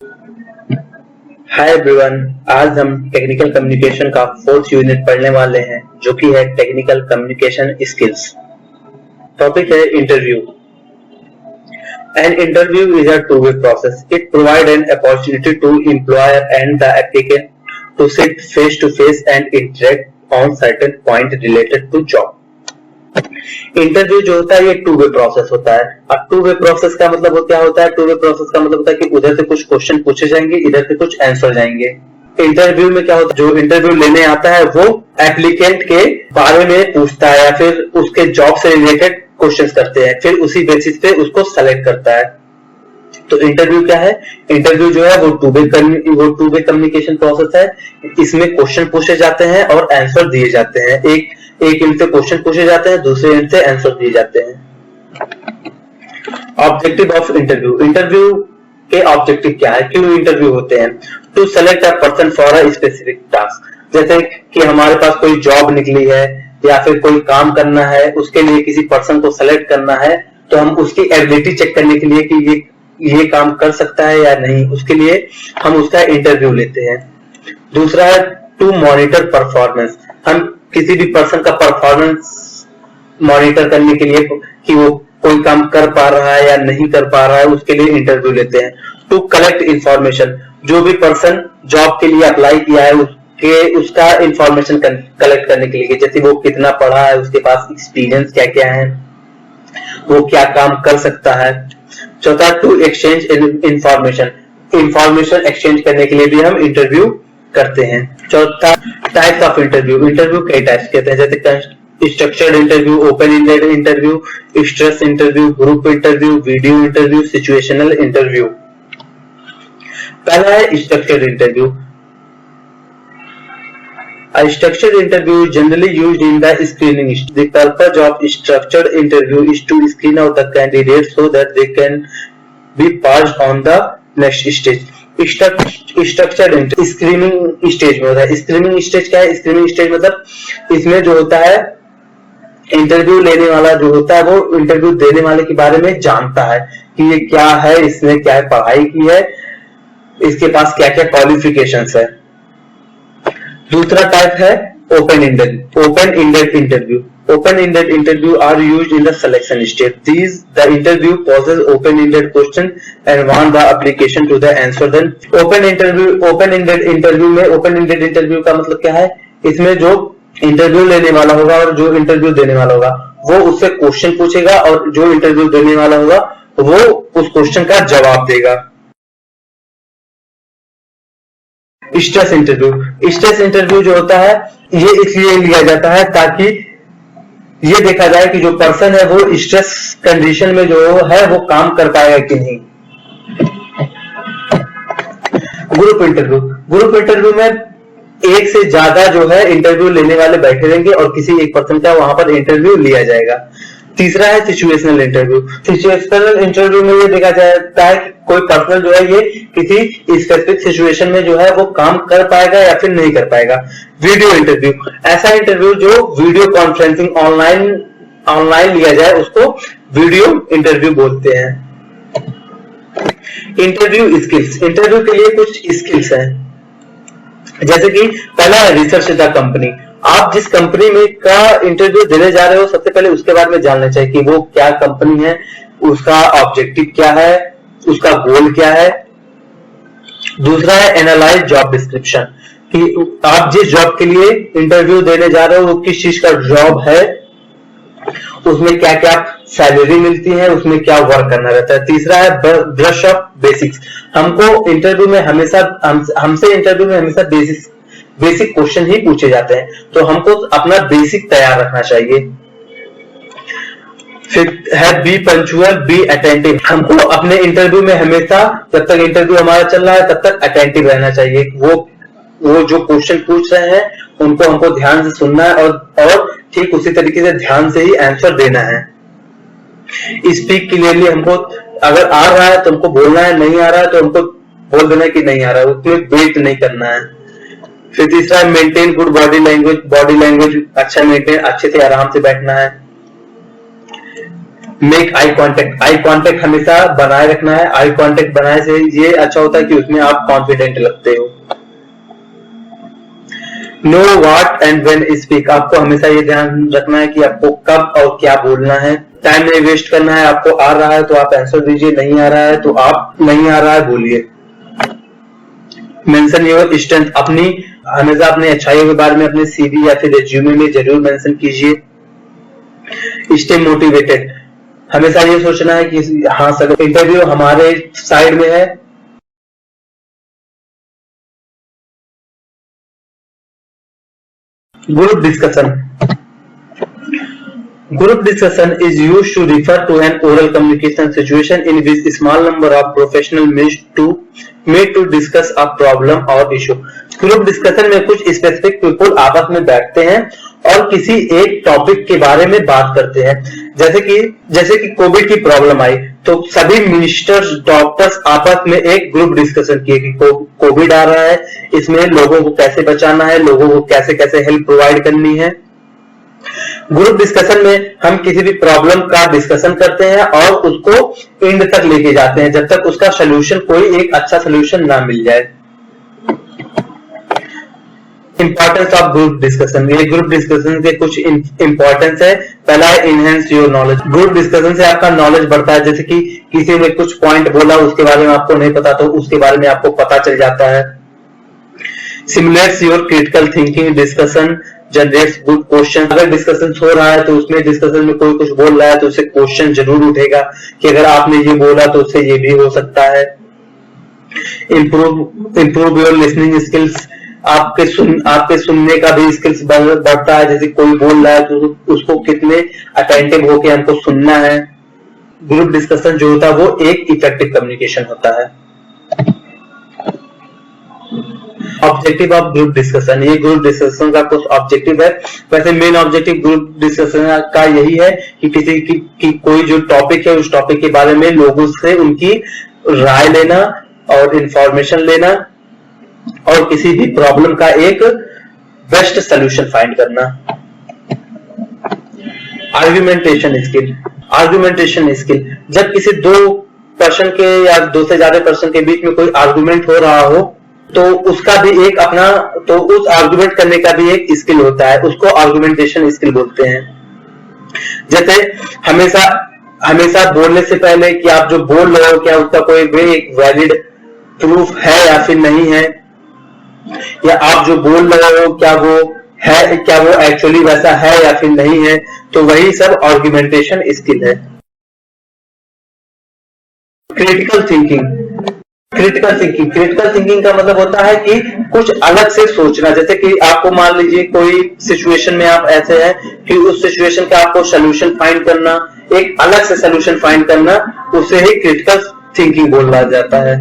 Hi everyone, आज हम technical communication का 4th यूनिट पढ़ने वाले हैं जो कि है टेक्निकल कम्युनिकेशन स्किल्स। टॉपिक है interview. An interview is a two-way process. It provides an opportunity to employer and the applicant to sit face to face and interact on certain point related to job. Interview जो होता है ये two way process होता है। अब two way process का मतलब क्या होता है? टू वे प्रोसेस का मतलब होता है कि उधर से कुछ क्वेश्चन पूछे जाएंगे, इधर से कुछ आंसर जाएंगे। इंटरव्यू में क्या होता है, जो इंटरव्यू लेने आता है वो एप्लीकेंट के बारे में पूछता है या फिर उसके जॉब से रिलेटेड क्वेश्चंस करते हैं, फिर उसी बेसिस पे उसको सेलेक्ट करता है। तो इंटरव्यू क्या है? इंटरव्यू जो है वो टू वे कम्युनिकेशन प्रोसेस है। इसमें क्वेश्चन पूछे जाते हैं और आंसर दिए जाते हैं। एक एंड से क्वेश्चन पूछे जाते हैं, दूसरे एंड से आंसर दिए जाते हैं। Objective of interview. इंटरव्यू के ऑब्जेक्टिव क्या है? क्यों इंटरव्यू होते हैं? To select a person for a specific task. जैसे कि हमारे पास कोई जॉब निकली है या फिर कोई काम करना है, उसके लिए किसी पर्सन को सेलेक्ट करना है, तो हम उसकी एबिलिटी चेक करने के लिए कि ये काम कर सकता है या नहीं, उसके लिए हम उसका इंटरव्यू लेते हैं। दूसरा है टू मॉनिटर परफॉर्मेंस। हम किसी भी पर्सन का परफॉर्मेंस मॉनिटर करने के लिए कि वो कोई काम कर पा रहा है या नहीं कर पा रहा है, उसके लिए इंटरव्यू लेते हैं। To collect information. जो भी पर्सन जॉब के लिए अप्लाई किया है उसका इंफॉर्मेशन कलेक्ट करने के लिए, जैसे वो कितना पढ़ा है, उसके पास एक्सपीरियंस क्या क्या है, वो क्या काम कर सकता है। चौथा to exchange information. Information exchange करने के लिए भी हम इंटरव्यू करते हैं। चौथा टाइप्स ऑफ इंटरव्यू। इंटरव्यू कई टाइप्स कहते हैं, जैसे structured interview, open ended interview, stress interview, group interview, video interview, situational interview. पहला है structured interview. A structured interview is generally used in the screening stage. The purpose of structured interview is to screen out the candidates so that they can be passed on the next stage. Structured interview screening stage में होता है। Screening stage क्या है? Screening stage मतलब इसमें जो होता है, इंटरव्यू लेने वाला जो होता है वो इंटरव्यू देने वाले के बारे में जानता है कि ये क्या है, इसने क्या पढ़ाई की है, इसके पास क्या क्या क्वालिफिकेशंस है। दूसरा टाइप है open ended interview. Open ended interview are used in the selection stage. The interview poses open ended question and want the application to the answer. Then open ended interview का मतलब क्या है? इसमें जो interview लेने वाला होगा और जो इंटरव्यू देने वाला होगा वो उससे क्वेश्चन पूछेगा और जो इंटरव्यू देने वाला होगा वो उस क्वेश्चन का जवाब देगा। स्ट्रेस इंटरव्यू जो होता है ये इसलिए लिया जाता है ताकि ये देखा जाए कि जो पर्सन है वो स्ट्रेस कंडीशन में जो है वो काम कर पाएगा कि नहीं। ग्रुप इंटरव्यू में एक से ज्यादा जो है इंटरव्यू लेने वाले बैठे रहेंगे और किसी एक पर्सन का वहां पर इंटरव्यू लिया जाएगा। तीसरा है सिचुएशनल इंटरव्यू में ये देखा जाता है कि कोई पर्सन जो है ये किसी स्पेसिफिक सिचुएशन में जो है वो काम कर पाएगा या फिर नहीं कर पाएगा। वीडियो इंटरव्यू ऐसा इंटरव्यू जो वीडियो कॉन्फ्रेंसिंग ऑनलाइन लिया जाए उसको वीडियो इंटरव्यू बोलते हैं। इंटरव्यू के लिए कुछ स्किल्स हैं, जैसे कि पहला है रिसर्च द कंपनी। आप जिस कंपनी में का इंटरव्यू देने जा रहे हो सबसे पहले उसके बारे में जानना चाहिए कि वो क्या कंपनी है, उसका ऑब्जेक्टिव क्या है, उसका गोल क्या है। दूसरा है एनालाइज जॉब डिस्क्रिप्शन, कि आप जिस जॉब के लिए इंटरव्यू देने जा रहे हो वो किस चीज का जॉब है, उसमें क्या क्या सैलरी मिलती है, उसमें क्या वर्क करना रहता है। तीसरा है ब्रश अप बेसिक्स। हमसे इंटरव्यू में हमेशा बेसिक क्वेश्चन ही पूछे जाते हैं, तो हमको अपना बेसिक तैयार रखना चाहिए। फिर है बी पंक्चुअल, बी अटेंटिव। हमको अपने इंटरव्यू में हमेशा जब तक इंटरव्यू हमारा चल रहा है तब तक अटेंटिव रहना चाहिए। वो जो क्वेश्चन पूछ रहे हैं उनको हमको ध्यान से सुनना है और ठीक उसी तरीके से ध्यान से ही आंसर देना है। स्पीक क्लियरली, हमको अगर आ रहा है तो हमको बोलना है, नहीं आ रहा है तो हमको बोल देना है कि नहीं आ रहा है, उसमें वेट नहीं करना है। फिर तीसरा है मेंटेन गुड बॉडी लैंग्वेज। अच्छा मेंटेन, अच्छे से आराम से बैठना है। Make eye contact, eye contact हमेशा बनाए रखना है। आई कांटेक्ट बनाए से ये अच्छा होता है कि उसमें आप कॉन्फिडेंट लगते हो। Know what and when speak, आपको हमेशा ये ध्यान रखना है कि आपको कब और क्या बोलना है। टाइम नहीं वेस्ट करना है। आपको आ रहा है तो आप आंसर दीजिए, नहीं आ रहा है तो आप नहीं आ रहा है बोलिए। मेंशन योर स्ट्रेंथ, अपनी हमेशा अपनी अच्छाइयों के बारे में अपने सीवी या फिर रिज्यूमे में जरूर मेंशन कीजिए। स्टे मोटिवेटेड, हमेशा ये सोचना है कि हाँ सर इंटरव्यू हमारे साइड में है। Group discussion, group discussion is used to refer to an oral communication situation in which a small number of professionals meet to discuss a problem or issue. Group discussion में कुछ specific people आपस में बैठते हैं और किसी एक topic के बारे में बात करते हैं। जैसे कि कोविड की प्रॉब्लम आई तो सभी मिनिस्टर्स डॉक्टर्स आपस में एक ग्रुप डिस्कशन किए कि कोविड आ रहा है, इसमें लोगों को कैसे बचाना है, लोगों को कैसे कैसे हेल्प प्रोवाइड करनी है। ग्रुप डिस्कशन में हम किसी भी प्रॉब्लम का डिस्कशन करते हैं और उसको एंड तक लेके जाते हैं जब तक उसका सोल्यूशन कोई एक अच्छा सोल्यूशन ना मिल जाए। इंपॉर्टेंस ऑफ ग्रुप डिस्कशन, ये ग्रुप डिस्कशन के कुछ इंपॉर्टेंस है। पहला है enhance your knowledge, group discussion से आपका नॉलेज बढ़ता है। जैसे कि किसी ने कुछ पॉइंट बोला उसके बारे में आपको नहीं पता तो उसके बारे में आपको पता चल जाता है। Simulates your critical thinking, discussion generates good question, अगर डिस्कशन हो रहा है तो उसमें डिस्कशन में कोई कुछ बोल रहा है तो उससे क्वेश्चन जरूर उठेगा कि अगर आपने ये बोला तो उससे ये भी हो सकता है। इम्प्रूव योर लिसनिंग स्किल्स, आपके सुनने का भी स्किल्स बढ़ता है। जैसे कोई बोल रहा है तो उसको कितने अटेंटिव होके हमको सुनना है। ग्रुप डिस्कशन जो होता है वो एक इफेक्टिव कम्युनिकेशन होता है। ऑब्जेक्टिव ऑफ ग्रुप डिस्कशन, ये ग्रुप डिस्कशन का कुछ ऑब्जेक्टिव है। वैसे मेन ऑब्जेक्टिव ग्रुप डिस्कशन का यही है कि किसी की कोई जो टॉपिक है उस टॉपिक के बारे में लोगों से उनकी राय लेना और इंफॉर्मेशन लेना और किसी भी प्रॉब्लम का एक बेस्ट सोल्यूशन फाइंड करना। आर्गुमेंटेशन स्किल, आर्गुमेंटेशन स्किल जब किसी दो पर्सन के या दो से ज्यादा पर्सन के बीच में कोई आर्गुमेंट हो रहा हो तो उसका भी एक अपना तो उस आर्गुमेंट करने का भी एक स्किल होता है, उसको आर्गुमेंटेशन स्किल बोलते हैं। जैसे हमेशा बोलने से पहले कि आप जो बोल रहे हो क्या उसका कोई भी एक वैलिड प्रूफ है या फिर नहीं है, या आप जो बोल रहे हो क्या वो एक्चुअली वैसा है या फिर नहीं है, तो वही सब आर्गुमेंटेशन स्किल है। क्रिटिकल थिंकिंग का मतलब होता है कि कुछ अलग से सोचना। जैसे कि आपको मान लीजिए कोई सिचुएशन में आप ऐसे हैं कि उस सिचुएशन का आपको सोल्यूशन फाइंड करना, एक अलग से सोल्यूशन फाइंड करना, उसे ही क्रिटिकल थिंकिंग बोला जाता है।